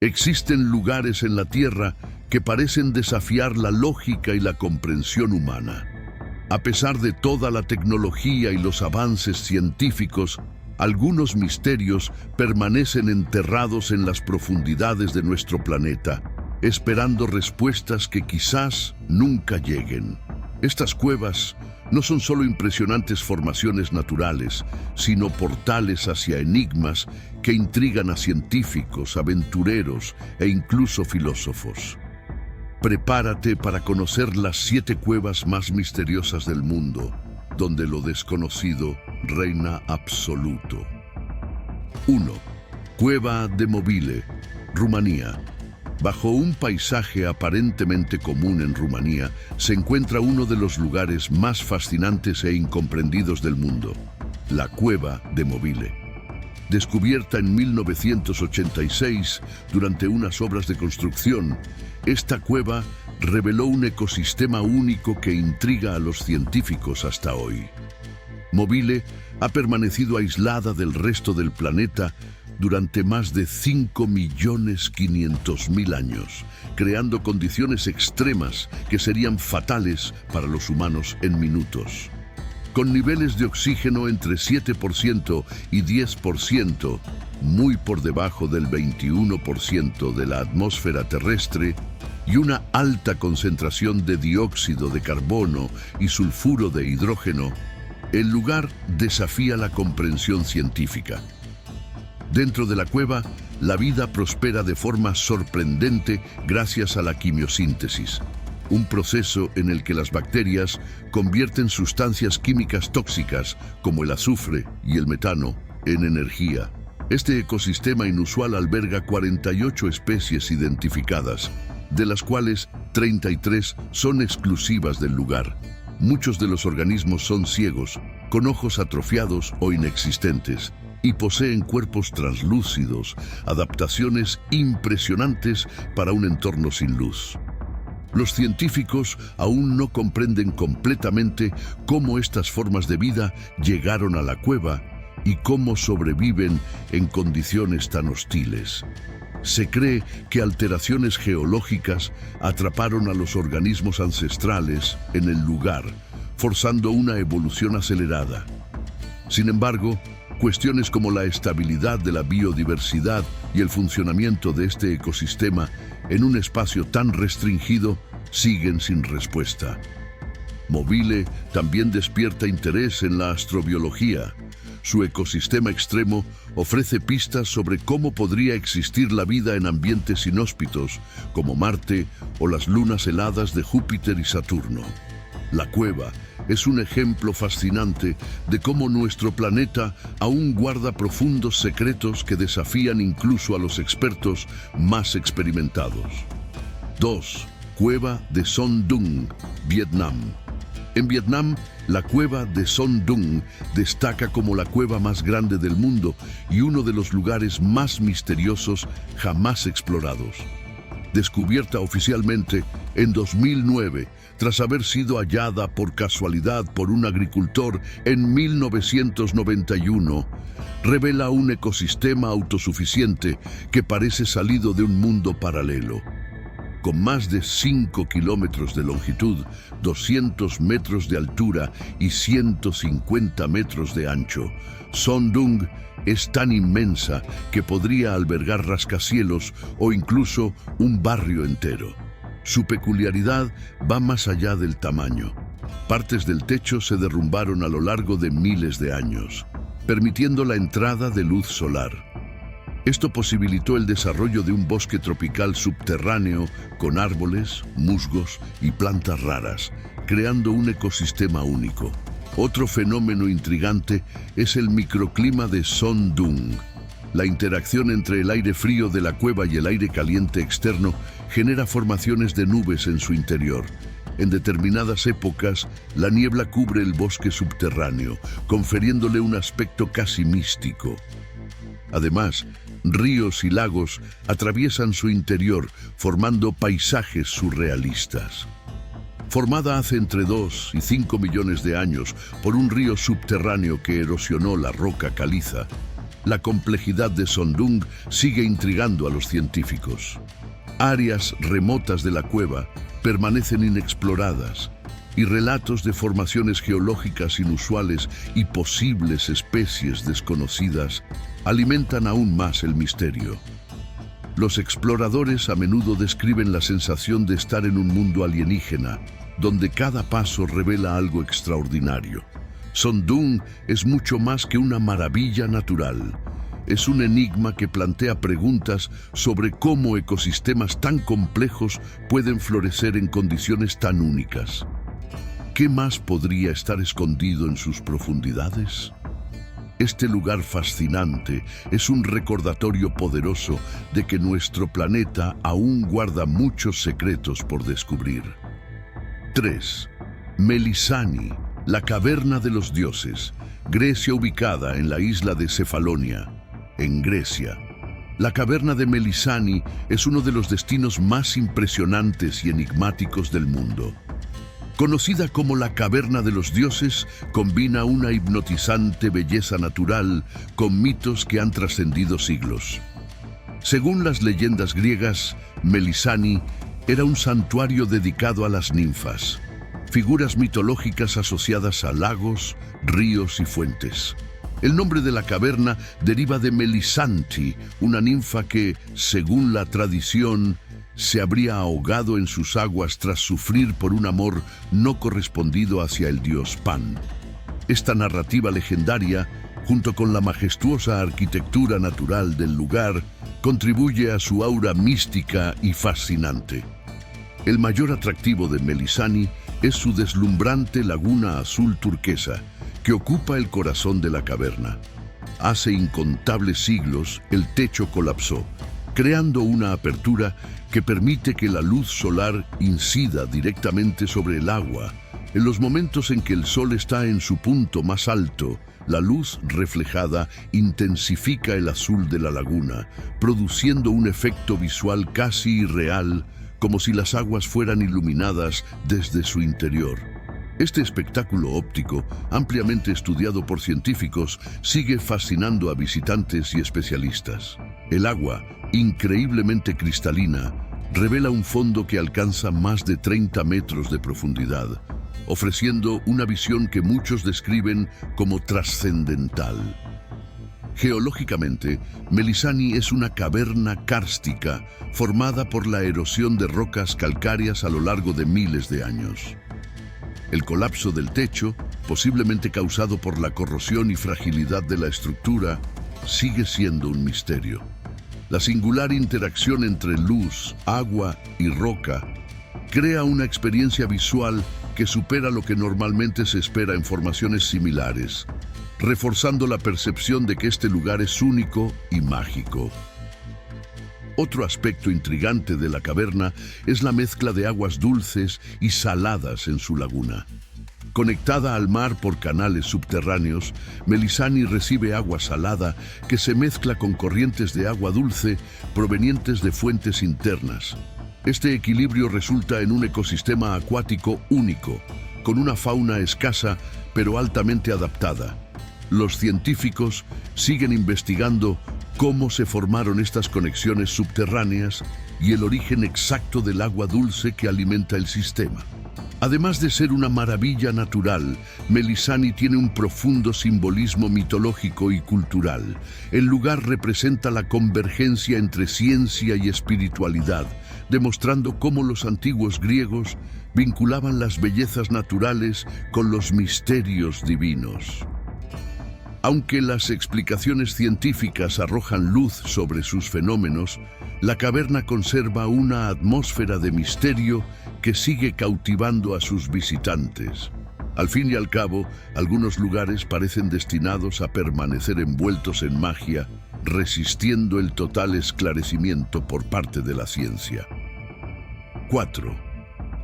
Existen lugares en la Tierra que parecen desafiar la lógica y la comprensión humana. A pesar de toda la tecnología y los avances científicos, algunos misterios permanecen enterrados en las profundidades de nuestro planeta, esperando respuestas que quizás nunca lleguen. Estas cuevas no son solo impresionantes formaciones naturales, sino portales hacia enigmas que intrigan a científicos, aventureros e incluso filósofos. Prepárate para conocer las 7 cuevas más misteriosas del mundo, donde lo desconocido reina absoluto. 1. Cueva de Mobile, Rumanía. Bajo un paisaje aparentemente común en Rumanía, se encuentra uno de los lugares más fascinantes e incomprendidos del mundo, la Cueva de Mobile. Descubierta en 1986 durante unas obras de construcción, esta cueva reveló un ecosistema único que intriga a los científicos hasta hoy. Mobile ha permanecido aislada del resto del planeta durante más de 5.500.000 años, creando condiciones extremas que serían fatales para los humanos en minutos. Con niveles de oxígeno entre 7% y 10%, muy por debajo del 21% de la atmósfera terrestre, y una alta concentración de dióxido de carbono y sulfuro de hidrógeno, el lugar desafía la comprensión científica. Dentro de la cueva, la vida prospera de forma sorprendente gracias a la quimiosíntesis, un proceso en el que las bacterias convierten sustancias químicas tóxicas como el azufre y el metano en energía. Este ecosistema inusual alberga 48 especies identificadas, de las cuales 33 son exclusivas del lugar. Muchos de los organismos son ciegos, con ojos atrofiados o inexistentes, y poseen cuerpos translúcidos, adaptaciones impresionantes para un entorno sin luz. Los científicos aún no comprenden completamente cómo estas formas de vida llegaron a la cueva y cómo sobreviven en condiciones tan hostiles. Se cree que alteraciones geológicas atraparon a los organismos ancestrales en el lugar, forzando una evolución acelerada. Sin embargo, cuestiones como la estabilidad de la biodiversidad y el funcionamiento de este ecosistema en un espacio tan restringido siguen sin respuesta. Mobile también despierta interés en la astrobiología. Su ecosistema extremo ofrece pistas sobre cómo podría existir la vida en ambientes inhóspitos, como Marte o las lunas heladas de Júpiter y Saturno. La cueva es un ejemplo fascinante de cómo nuestro planeta aún guarda profundos secretos que desafían incluso a los expertos más experimentados. 2. Cueva de Son Doong, Vietnam. En Vietnam, la cueva de Son Doong destaca como la cueva más grande del mundo y uno de los lugares más misteriosos jamás explorados. Descubierta oficialmente en 2009, tras haber sido hallada por casualidad por un agricultor en 1991, revela un ecosistema autosuficiente que parece salido de un mundo paralelo. Con más de 5 kilómetros de longitud, 200 metros de altura y 150 metros de ancho, Son Doong es tan inmensa que podría albergar rascacielos o incluso un barrio entero. Su peculiaridad va más allá del tamaño. Partes del techo se derrumbaron a lo largo de miles de años, permitiendo la entrada de luz solar. Esto posibilitó el desarrollo de un bosque tropical subterráneo con árboles, musgos y plantas raras, creando un ecosistema único. Otro fenómeno intrigante es el microclima de Son Doong. La interacción entre el aire frío de la cueva y el aire caliente externo genera formaciones de nubes en su interior. En determinadas épocas, la niebla cubre el bosque subterráneo, confiriéndole un aspecto casi místico. Además, ríos y lagos atraviesan su interior, formando paisajes surrealistas. Formada hace entre 2 y 5 millones de años por un río subterráneo que erosionó la roca caliza, la complejidad de Sondung sigue intrigando a los científicos. Áreas remotas de la cueva permanecen inexploradas y relatos de formaciones geológicas inusuales y posibles especies desconocidas alimentan aún más el misterio. Los exploradores a menudo describen la sensación de estar en un mundo alienígena, donde cada paso revela algo extraordinario. Sondung es mucho más que una maravilla natural. Es un enigma que plantea preguntas sobre cómo ecosistemas tan complejos pueden florecer en condiciones tan únicas. ¿Qué más podría estar escondido en sus profundidades? Este lugar fascinante es un recordatorio poderoso de que nuestro planeta aún guarda muchos secretos por descubrir. 3. Melisani, la caverna de los dioses, Grecia, ubicada en la isla de Cefalonia, en Grecia. La caverna de Melisani es uno de los destinos más impresionantes y enigmáticos del mundo. Conocida como la Caverna de los Dioses, combina una hipnotizante belleza natural con mitos que han trascendido siglos. Según las leyendas griegas, Melisani era un santuario dedicado a las ninfas, figuras mitológicas asociadas a lagos, ríos y fuentes. El nombre de la caverna deriva de Melisanti, una ninfa que, según la tradición, se habría ahogado en sus aguas tras sufrir por un amor no correspondido hacia el dios Pan. Esta narrativa legendaria, junto con la majestuosa arquitectura natural del lugar, contribuye a su aura mística y fascinante. El mayor atractivo de Melisani es su deslumbrante laguna azul turquesa, que ocupa el corazón de la caverna. Hace incontables siglos, el techo colapsó, creando una apertura que permite que la luz solar incida directamente sobre el agua. En los momentos en que el sol está en su punto más alto, la luz reflejada intensifica el azul de la laguna, produciendo un efecto visual casi irreal, como si las aguas fueran iluminadas desde su interior. Este espectáculo óptico, ampliamente estudiado por científicos, sigue fascinando a visitantes y especialistas. El agua, increíblemente cristalina, revela un fondo que alcanza más de 30 metros de profundidad, ofreciendo una visión que muchos describen como trascendental. Geológicamente, Melisani es una caverna kárstica formada por la erosión de rocas calcáreas a lo largo de miles de años. El colapso del techo, posiblemente causado por la corrosión y fragilidad de la estructura, sigue siendo un misterio. La singular interacción entre luz, agua y roca crea una experiencia visual que supera lo que normalmente se espera en formaciones similares, reforzando la percepción de que este lugar es único y mágico. Otro aspecto intrigante de la caverna es la mezcla de aguas dulces y saladas en su laguna. Conectada al mar por canales subterráneos, Melisani recibe agua salada que se mezcla con corrientes de agua dulce provenientes de fuentes internas. Este equilibrio resulta en un ecosistema acuático único, con una fauna escasa pero altamente adaptada. Los científicos siguen investigando cómo se formaron estas conexiones subterráneas y el origen exacto del agua dulce que alimenta el sistema. Además de ser una maravilla natural, Melisani tiene un profundo simbolismo mitológico y cultural. El lugar representa la convergencia entre ciencia y espiritualidad, demostrando cómo los antiguos griegos vinculaban las bellezas naturales con los misterios divinos. Aunque las explicaciones científicas arrojan luz sobre sus fenómenos, la caverna conserva una atmósfera de misterio que sigue cautivando a sus visitantes. Al fin y al cabo, algunos lugares parecen destinados a permanecer envueltos en magia, resistiendo el total esclarecimiento por parte de la ciencia. 4.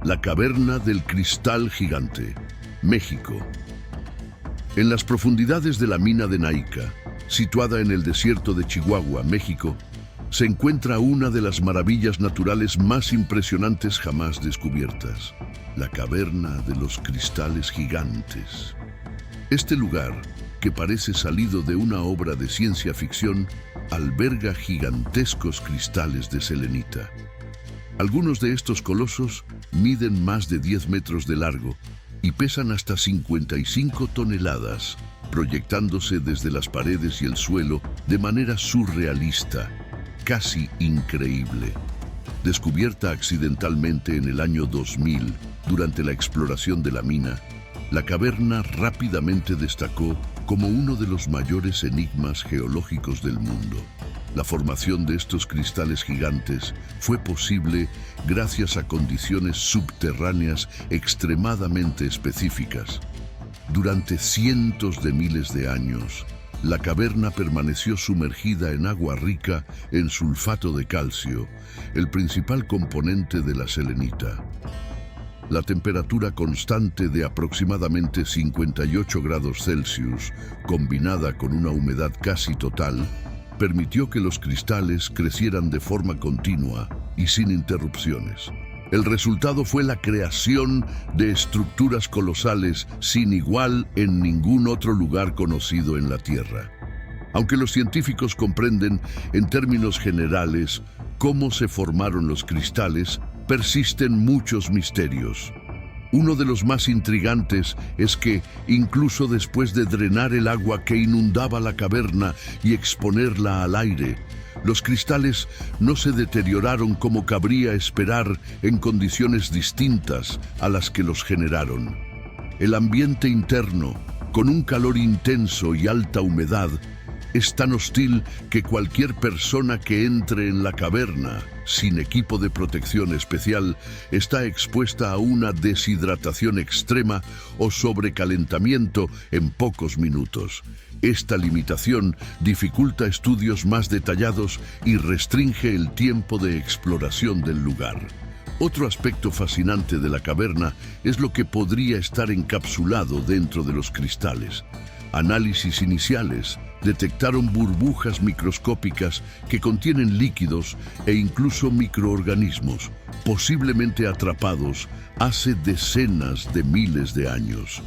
La caverna del cristal gigante, México. En las profundidades de la mina de Naica, situada en el desierto de Chihuahua, México, se encuentra una de las maravillas naturales más impresionantes jamás descubiertas, la caverna de los cristales gigantes. Este lugar, que parece salido de una obra de ciencia ficción, alberga gigantescos cristales de selenita. Algunos de estos colosos miden más de 10 metros de largo y pesan hasta 55 toneladas, proyectándose desde las paredes y el suelo de manera surrealista, casi increíble. Descubierta accidentalmente en el año 2000 durante la exploración de la mina, la caverna rápidamente destacó como uno de los mayores enigmas geológicos del mundo. La formación de estos cristales gigantes fue posible gracias a condiciones subterráneas extremadamente específicas. Durante cientos de miles de años, la caverna permaneció sumergida en agua rica en sulfato de calcio, el principal componente de la selenita. La temperatura constante de aproximadamente 58 grados Celsius, combinada con una humedad casi total, permitió que los cristales crecieran de forma continua y sin interrupciones. El resultado fue la creación de estructuras colosales sin igual en ningún otro lugar conocido en la Tierra. Aunque los científicos comprenden en términos generales cómo se formaron los cristales, persisten muchos misterios. Uno de los más intrigantes es que, incluso después de drenar el agua que inundaba la caverna y exponerla al aire, los cristales no se deterioraron como cabría esperar en condiciones distintas a las que los generaron. El ambiente interno, con un calor intenso y alta humedad, es tan hostil que cualquier persona que entre en la caverna sin equipo de protección especial está expuesta a una deshidratación extrema o sobrecalentamiento en pocos minutos. Esta limitación dificulta estudios más detallados y restringe el tiempo de exploración del lugar. Otro aspecto fascinante de la caverna es lo que podría estar encapsulado dentro de los cristales. Análisis iniciales detectaron burbujas microscópicas que contienen líquidos e incluso microorganismos, posiblemente atrapados hace decenas de miles de años.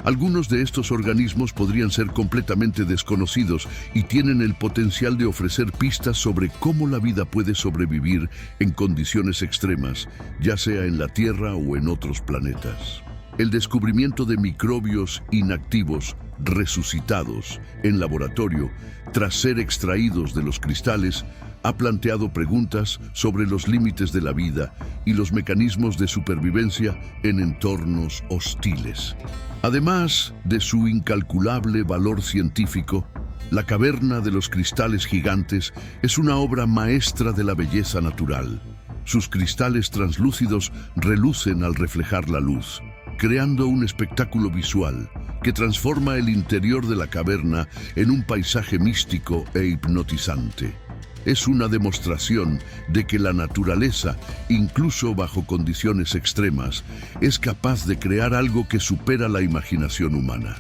Algunos de estos organismos podrían ser completamente desconocidos y tienen el potencial de ofrecer pistas sobre cómo la vida puede sobrevivir en condiciones extremas, ya sea en la Tierra o en otros planetas. El descubrimiento de microbios inactivos resucitados en laboratorio tras ser extraídos de los cristales ha planteado preguntas sobre los límites de la vida y los mecanismos de supervivencia en entornos hostiles. Además de su incalculable valor científico, la caverna de los cristales gigantes es una obra maestra de la belleza natural. Sus cristales translúcidos relucen al reflejar la luz, creando un espectáculo visual que transforma el interior de la caverna en un paisaje místico e hipnotizante. Es una demostración de que la naturaleza, incluso bajo condiciones extremas, es capaz de crear algo que supera la imaginación humana.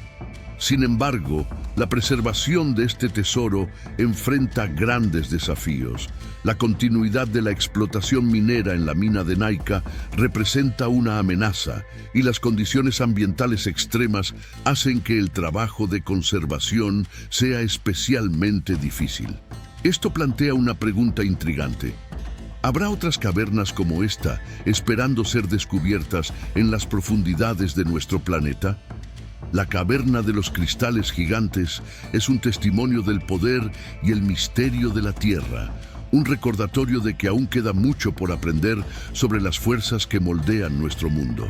Sin embargo, la preservación de este tesoro enfrenta grandes desafíos. La continuidad de la explotación minera en la mina de Naica representa una amenaza y las condiciones ambientales extremas hacen que el trabajo de conservación sea especialmente difícil. Esto plantea una pregunta intrigante. ¿Habrá otras cavernas como esta esperando ser descubiertas en las profundidades de nuestro planeta? La caverna de los cristales gigantes es un testimonio del poder y el misterio de la Tierra, un recordatorio de que aún queda mucho por aprender sobre las fuerzas que moldean nuestro mundo.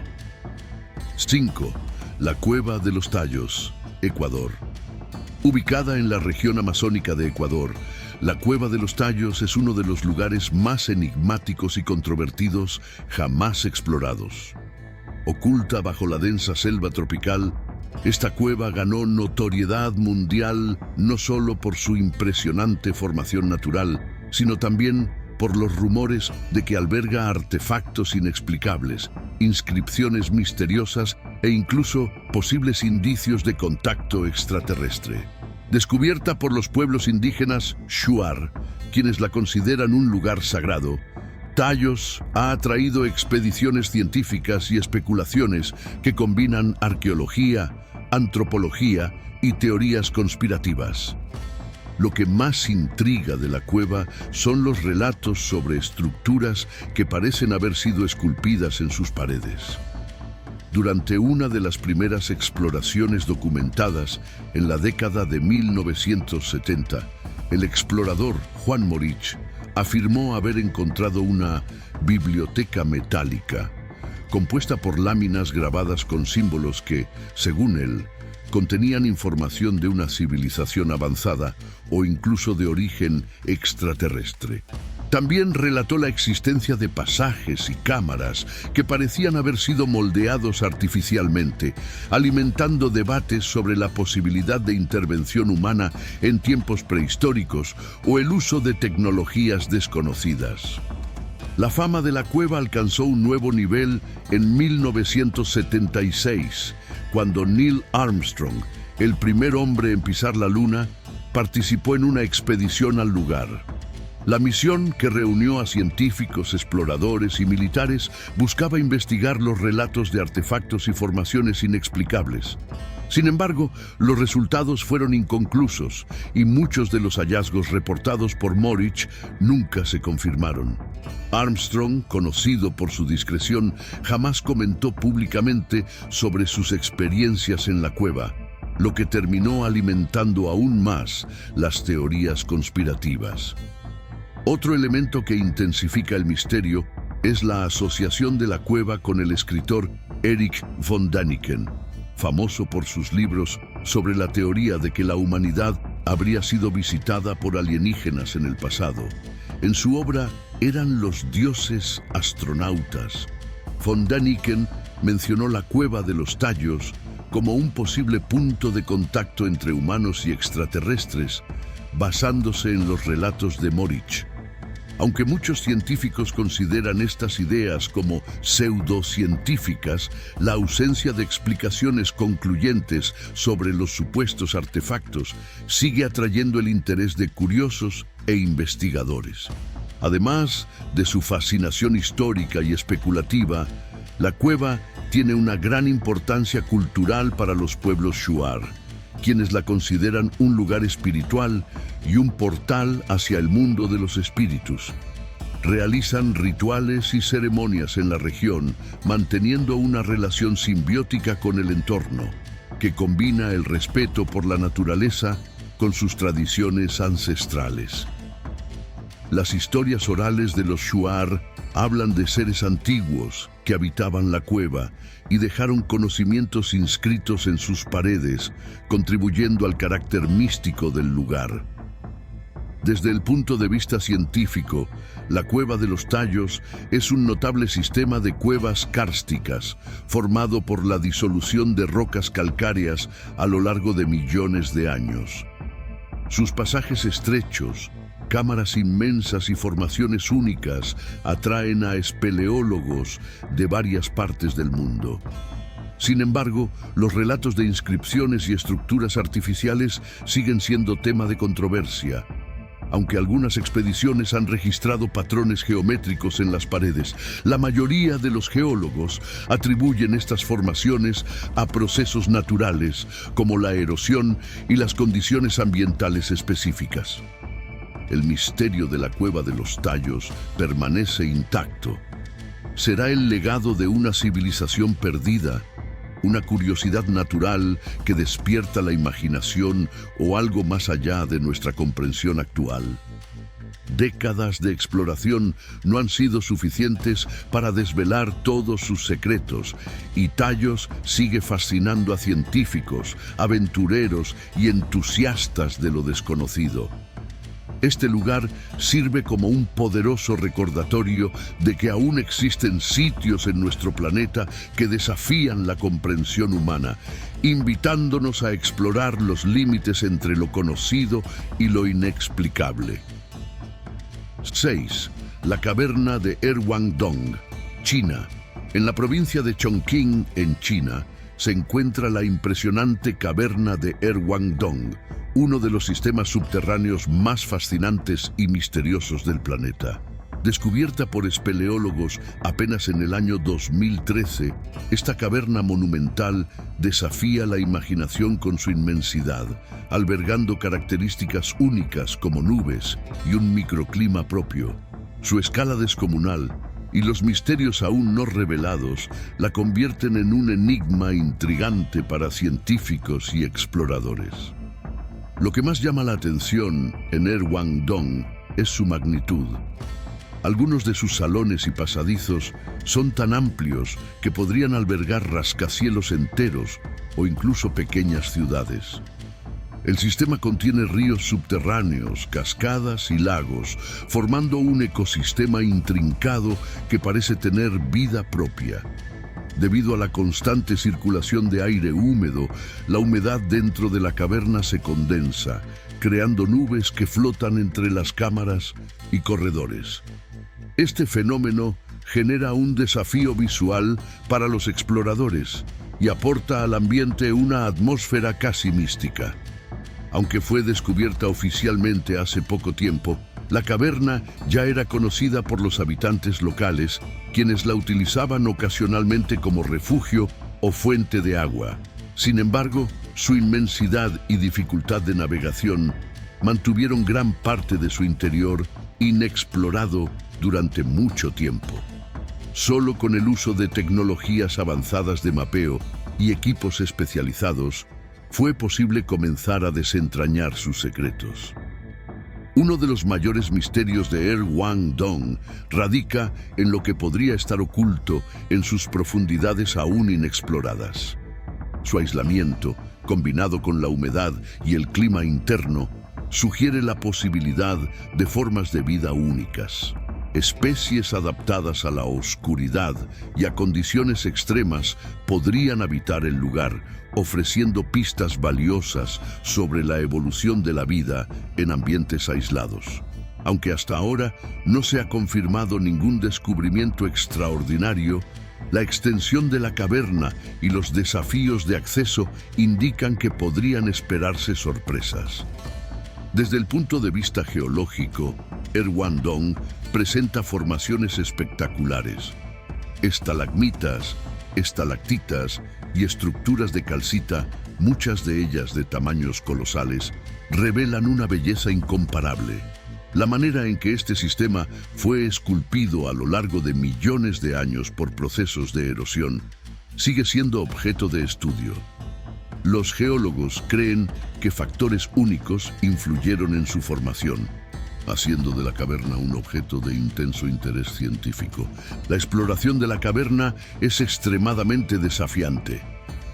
5. La Cueva de los Tallos, Ecuador. Ubicada en la región amazónica de Ecuador, la Cueva de los Tallos es uno de los lugares más enigmáticos y controvertidos jamás explorados. Oculta bajo la densa selva tropical, esta cueva ganó notoriedad mundial no solo por su impresionante formación natural, sino también por los rumores de que alberga artefactos inexplicables, inscripciones misteriosas e incluso posibles indicios de contacto extraterrestre. Descubierta por los pueblos indígenas Shuar, quienes la consideran un lugar sagrado, Tallos ha atraído expediciones científicas y especulaciones que combinan arqueología, antropología y teorías conspirativas. Lo que más intriga de la cueva son los relatos sobre estructuras que parecen haber sido esculpidas en sus paredes. Durante una de las primeras exploraciones documentadas en la década de 1970, el explorador Juan Morich afirmó haber encontrado una biblioteca metálica, compuesta por láminas grabadas con símbolos que, según él, contenían información de una civilización avanzada o incluso de origen extraterrestre. También relató la existencia de pasajes y cámaras que parecían haber sido moldeados artificialmente, alimentando debates sobre la posibilidad de intervención humana en tiempos prehistóricos o el uso de tecnologías desconocidas. La fama de la cueva alcanzó un nuevo nivel en 1976, cuando Neil Armstrong, el primer hombre en pisar la Luna, participó en una expedición al lugar. La misión, que reunió a científicos, exploradores y militares, buscaba investigar los relatos de artefactos y formaciones inexplicables. Sin embargo, los resultados fueron inconclusos y muchos de los hallazgos reportados por Morich nunca se confirmaron. Armstrong, conocido por su discreción, jamás comentó públicamente sobre sus experiencias en la cueva, lo que terminó alimentando aún más las teorías conspirativas. Otro elemento que intensifica el misterio es la asociación de la cueva con el escritor Erich von Däniken, famoso por sus libros sobre la teoría de que la humanidad habría sido visitada por alienígenas en el pasado. En su obra Eran los dioses astronautas, von Däniken mencionó la cueva de los Tallos como un posible punto de contacto entre humanos y extraterrestres, basándose en los relatos de Morich. Aunque muchos científicos consideran estas ideas como pseudocientíficas, la ausencia de explicaciones concluyentes sobre los supuestos artefactos sigue atrayendo el interés de curiosos e investigadores. Además de su fascinación histórica y especulativa, la cueva tiene una gran importancia cultural para los pueblos shuar, quienes la consideran un lugar espiritual y un portal hacia el mundo de los espíritus. Realizan rituales y ceremonias en la región, manteniendo una relación simbiótica con el entorno, que combina el respeto por la naturaleza con sus tradiciones ancestrales. Las historias orales de los shuar hablan de seres antiguos que habitaban la cueva y dejaron conocimientos inscritos en sus paredes, contribuyendo al carácter místico del lugar. Desde el punto de vista científico, la Cueva de los Tallos es un notable sistema de cuevas kársticas, formado por la disolución de rocas calcáreas a lo largo de millones de años. Sus pasajes estrechos, cámaras inmensas y formaciones únicas atraen a espeleólogos de varias partes del mundo. Sin embargo, los relatos de inscripciones y estructuras artificiales siguen siendo tema de controversia. Aunque algunas expediciones han registrado patrones geométricos en las paredes, la mayoría de los geólogos atribuyen estas formaciones a procesos naturales, como la erosión y las condiciones ambientales específicas. El misterio de la Cueva de los Tallos permanece intacto. ¿Será el legado de una civilización perdida, una curiosidad natural que despierta la imaginación o algo más allá de nuestra comprensión actual? Décadas de exploración no han sido suficientes para desvelar todos sus secretos, y Tallos sigue fascinando a científicos, aventureros y entusiastas de lo desconocido. Este lugar sirve como un poderoso recordatorio de que aún existen sitios en nuestro planeta que desafían la comprensión humana, invitándonos a explorar los límites entre lo conocido y lo inexplicable. 6. La caverna de Erwang-dong, China. En la provincia de Chongqing, en China, se encuentra la impresionante caverna de Erwang-dong, uno de los sistemas subterráneos más fascinantes y misteriosos del planeta. Descubierta por espeleólogos apenas en el año 2013, esta caverna monumental desafía la imaginación con su inmensidad, albergando características únicas como nubes y un microclima propio. Su escala descomunal y los misterios aún no revelados la convierten en un enigma intrigante para científicos y exploradores. Lo que más llama la atención en Erwan-Dong es su magnitud. Algunos de sus salones y pasadizos son tan amplios que podrían albergar rascacielos enteros o incluso pequeñas ciudades. El sistema contiene ríos subterráneos, cascadas y lagos, formando un ecosistema intrincado que parece tener vida propia. Debido a la constante circulación de aire húmedo, la humedad dentro de la caverna se condensa, creando nubes que flotan entre las cámaras y corredores. Este fenómeno genera un desafío visual para los exploradores y aporta al ambiente una atmósfera casi mística. Aunque fue descubierta oficialmente hace poco tiempo, la caverna ya era conocida por los habitantes locales, quienes la utilizaban ocasionalmente como refugio o fuente de agua. Sin embargo, su inmensidad y dificultad de navegación mantuvieron gran parte de su interior inexplorado durante mucho tiempo. Solo con el uso de tecnologías avanzadas de mapeo y equipos especializados, fue posible comenzar a desentrañar sus secretos. Uno de los mayores misterios de Erwan-Dong radica en lo que podría estar oculto en sus profundidades aún inexploradas. Su aislamiento, combinado con la humedad y el clima interno, sugiere la posibilidad de formas de vida únicas. Especies adaptadas a la oscuridad y a condiciones extremas podrían habitar el lugar, ofreciendo pistas valiosas sobre la evolución de la vida en ambientes aislados. Aunque hasta ahora no se ha confirmado ningún descubrimiento extraordinario, la extensión de la caverna y los desafíos de acceso indican que podrían esperarse sorpresas. Desde el punto de vista geológico, Erwan-Dong presenta formaciones espectaculares. Estalagmitas, estalactitas y estructuras de calcita, muchas de ellas de tamaños colosales, revelan una belleza incomparable. La manera en que este sistema fue esculpido a lo largo de millones de años por procesos de erosión sigue siendo objeto de estudio. Los geólogos creen que factores únicos influyeron en su formación, haciendo de la caverna un objeto de intenso interés científico. La exploración de la caverna es extremadamente desafiante.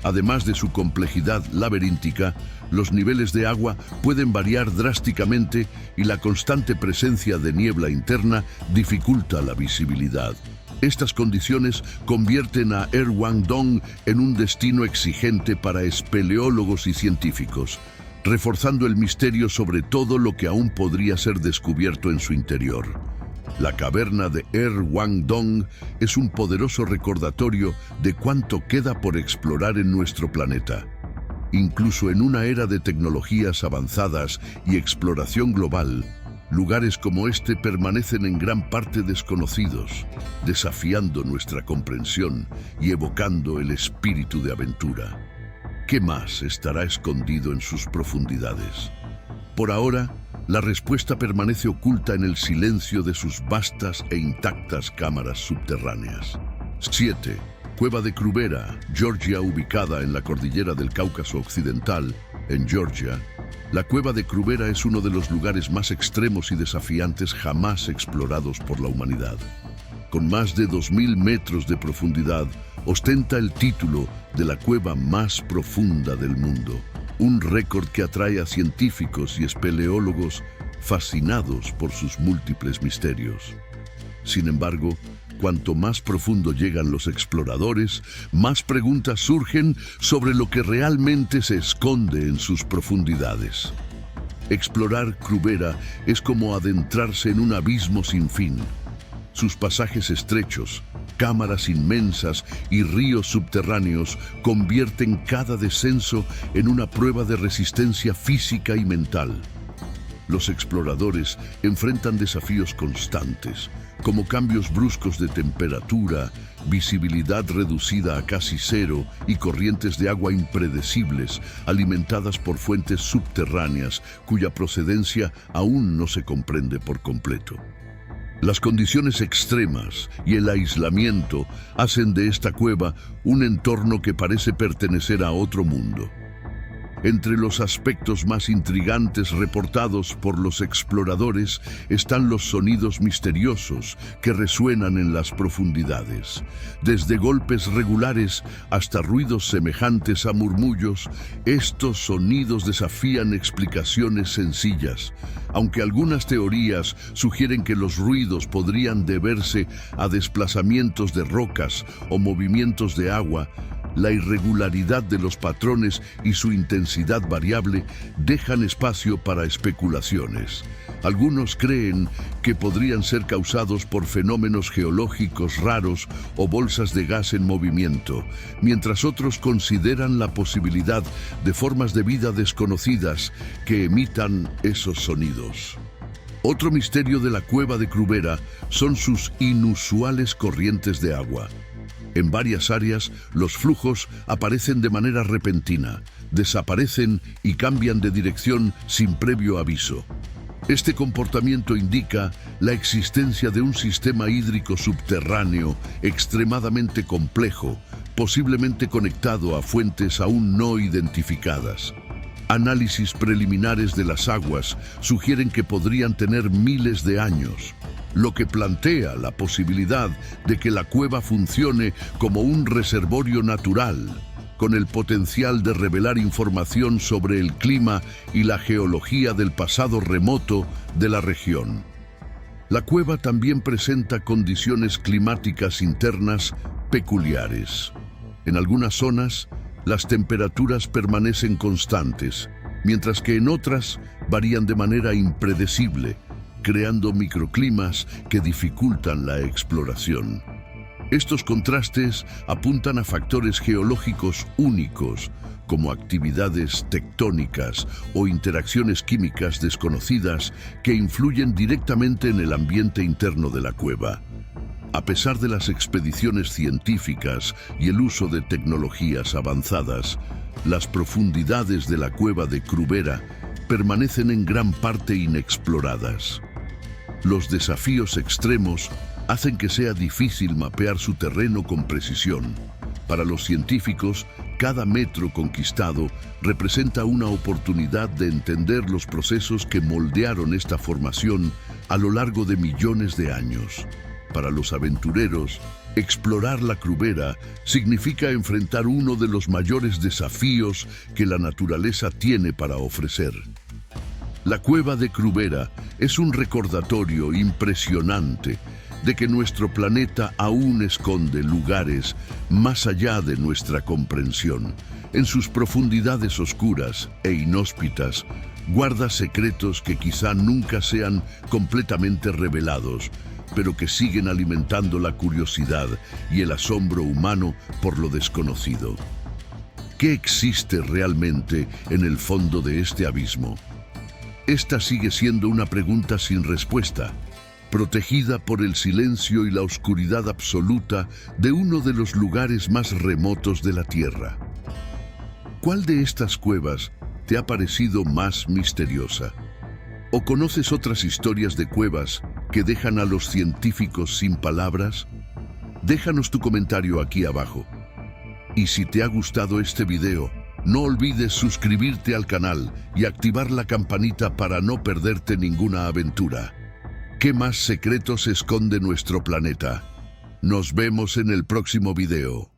Además de su complejidad laberíntica, los niveles de agua pueden variar drásticamente y la constante presencia de niebla interna dificulta la visibilidad. Estas condiciones convierten a Erwan-Dong en un destino exigente para espeleólogos y científicos, reforzando el misterio sobre todo lo que aún podría ser descubierto en su interior. La caverna de Erwan-Dong es un poderoso recordatorio de cuánto queda por explorar en nuestro planeta. Incluso en una era de tecnologías avanzadas y exploración global, lugares como este permanecen en gran parte desconocidos, desafiando nuestra comprensión y evocando el espíritu de aventura. ¿Qué más estará escondido en sus profundidades? Por ahora, la respuesta permanece oculta en el silencio de sus vastas e intactas cámaras subterráneas. 7. Cueva de Krubera, Georgia, ubicada en la cordillera del Cáucaso Occidental, en Georgia. La cueva de Krubera es uno de los lugares más extremos y desafiantes jamás explorados por la humanidad. Con más de 2.000 metros de profundidad, ostenta el título de la cueva más profunda del mundo, un récord que atrae a científicos y espeleólogos fascinados por sus múltiples misterios. Sin embargo, cuanto más profundo llegan los exploradores, más preguntas surgen sobre lo que realmente se esconde en sus profundidades. Explorar Krubera es como adentrarse en un abismo sin fin. Sus pasajes estrechos, cámaras inmensas y ríos subterráneos convierten cada descenso en una prueba de resistencia física y mental. Los exploradores enfrentan desafíos constantes, como cambios bruscos de temperatura, visibilidad reducida a casi cero y corrientes de agua impredecibles, alimentadas por fuentes subterráneas cuya procedencia aún no se comprende por completo. Las condiciones extremas y el aislamiento hacen de esta cueva un entorno que parece pertenecer a otro mundo. Entre los aspectos más intrigantes reportados por los exploradores están los sonidos misteriosos que resuenan en las profundidades. Desde golpes regulares hasta ruidos semejantes a murmullos, estos sonidos desafían explicaciones sencillas, aunque algunas teorías sugieren que los ruidos podrían deberse a desplazamientos de rocas o movimientos de agua. La irregularidad de los patrones y su intensidad variable dejan espacio para especulaciones. Algunos creen que podrían ser causados por fenómenos geológicos raros o bolsas de gas en movimiento, mientras otros consideran la posibilidad de formas de vida desconocidas que emitan esos sonidos. Otro misterio de la cueva de Krubera son sus inusuales corrientes de agua. En varias áreas, los flujos aparecen de manera repentina, desaparecen y cambian de dirección sin previo aviso. Este comportamiento indica la existencia de un sistema hídrico subterráneo extremadamente complejo, posiblemente conectado a fuentes aún no identificadas. Análisis preliminares de las aguas sugieren que podrían tener miles de años, lo que plantea la posibilidad de que la cueva funcione como un reservorio natural, con el potencial de revelar información sobre el clima y la geología del pasado remoto de la región. La cueva también presenta condiciones climáticas internas peculiares. En algunas zonas, las temperaturas permanecen constantes, mientras que en otras varían de manera impredecible, creando microclimas que dificultan la exploración. Estos contrastes apuntan a factores geológicos únicos, como actividades tectónicas o interacciones químicas desconocidas que influyen directamente en el ambiente interno de la cueva. A pesar de las expediciones científicas y el uso de tecnologías avanzadas, las profundidades de la cueva de Krubera permanecen en gran parte inexploradas. Los desafíos extremos hacen que sea difícil mapear su terreno con precisión. Para los científicos, cada metro conquistado representa una oportunidad de entender los procesos que moldearon esta formación a lo largo de millones de años. Para los aventureros, explorar la Krubera significa enfrentar uno de los mayores desafíos que la naturaleza tiene para ofrecer. La cueva de Krubera es un recordatorio impresionante de que nuestro planeta aún esconde lugares más allá de nuestra comprensión. En sus profundidades oscuras e inhóspitas, guarda secretos que quizá nunca sean completamente revelados, pero que siguen alimentando la curiosidad y el asombro humano por lo desconocido. ¿Qué existe realmente en el fondo de este abismo? Esta sigue siendo una pregunta sin respuesta, protegida por el silencio y la oscuridad absoluta de uno de los lugares más remotos de la Tierra. ¿Cuál de estas cuevas te ha parecido más misteriosa? ¿O conoces otras historias de cuevas que dejan a los científicos sin palabras? Déjanos tu comentario aquí abajo. Y si te ha gustado este video, no olvides suscribirte al canal y activar la campanita para no perderte ninguna aventura. ¿Qué más secretos esconde nuestro planeta? Nos vemos en el próximo video.